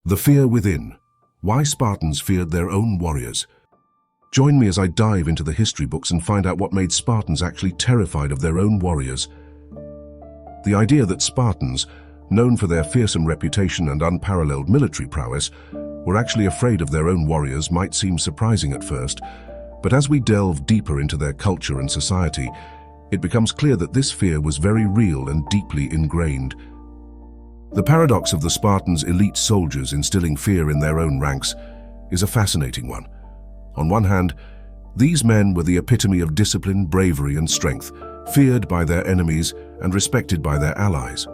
The fear within. Why Spartans feared their own warriors. Join me as I dive into the history books and find out what made Spartans actually terrified of their own warriors. The idea that Spartans, known for their fearsome reputation and unparalleled military prowess, were actually afraid of their own warriors might seem surprising at first, but as we delve deeper into their culture and society, it becomes clear that this fear was very real and deeply ingrained. The paradox of the Spartans' elite soldiers instilling fear in their own ranks is a fascinating one. On one hand, these men were the epitome of discipline, bravery, and strength, feared by their enemies and respected by their allies.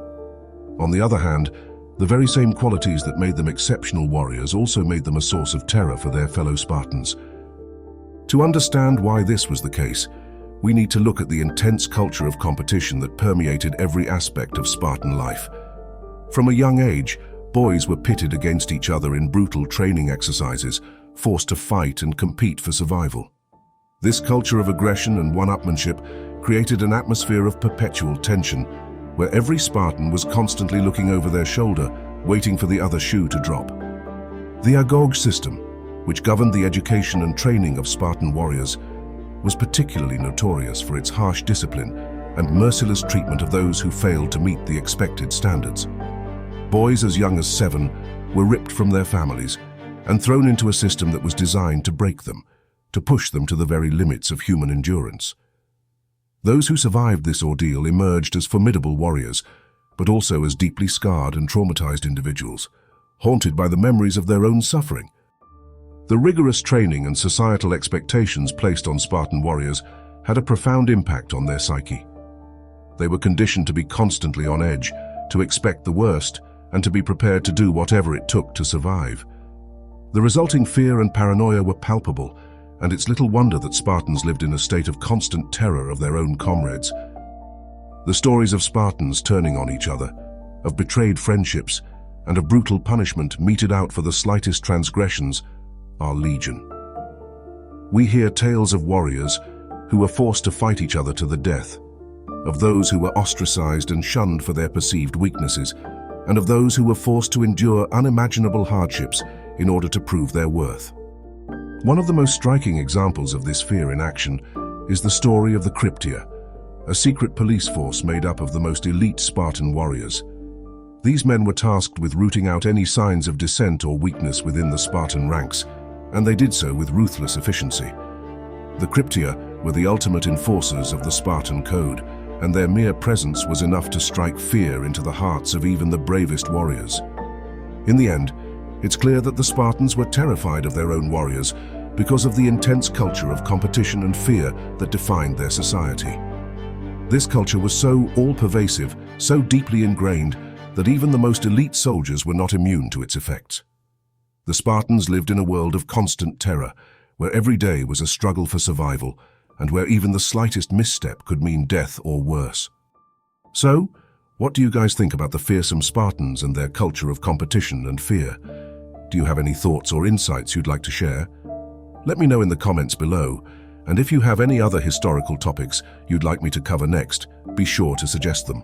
On the other hand, the very same qualities that made them exceptional warriors also made them a source of terror for their fellow Spartans. To understand why this was the case, we need to look at the intense culture of competition that permeated every aspect of Spartan life. From a young age, boys were pitted against each other in brutal training exercises, forced to fight and compete for survival. This culture of aggression and one-upmanship created an atmosphere of perpetual tension, where every Spartan was constantly looking over their shoulder, waiting for the other shoe to drop. The Agoge system, which governed the education and training of Spartan warriors, was particularly notorious for its harsh discipline and merciless treatment of those who failed to meet the expected standards. Boys as young as 7 were ripped from their families and thrown into a system that was designed to break them, to push them to the very limits of human endurance. Those who survived this ordeal emerged as formidable warriors, but also as deeply scarred and traumatized individuals, haunted by the memories of their own suffering. The rigorous training and societal expectations placed on Spartan warriors had a profound impact on their psyche. They were conditioned to be constantly on edge, to expect the worst, and to be prepared to do whatever it took to survive. The resulting fear and paranoia were palpable, and it's little wonder that Spartans lived in a state of constant terror of their own comrades. The stories of Spartans turning on each other, of betrayed friendships, and of brutal punishment meted out for the slightest transgressions are legion. We hear tales of warriors who were forced to fight each other to the death, of those who were ostracized and shunned for their perceived weaknesses, and of those who were forced to endure unimaginable hardships in order to prove their worth. One of the most striking examples of this fear in action is the story of the Cryptia, a secret police force made up of the most elite Spartan warriors. These men were tasked with rooting out any signs of dissent or weakness within the Spartan ranks, and they did so with ruthless efficiency. The Cryptia were the ultimate enforcers of the Spartan code, and their mere presence was enough to strike fear into the hearts of even the bravest warriors. In the end, it's clear that the Spartans were terrified of their own warriors because of the intense culture of competition and fear that defined their society. This culture was so all-pervasive, so deeply ingrained, that even the most elite soldiers were not immune to its effects. The Spartans lived in a world of constant terror, where every day was a struggle for survival, and where even the slightest misstep could mean death or worse. So, what do you guys think about the fearsome Spartans and their culture of competition and fear? Do you have any thoughts or insights you'd like to share? Let me know in the comments below, and if you have any other historical topics you'd like me to cover next, be sure to suggest them.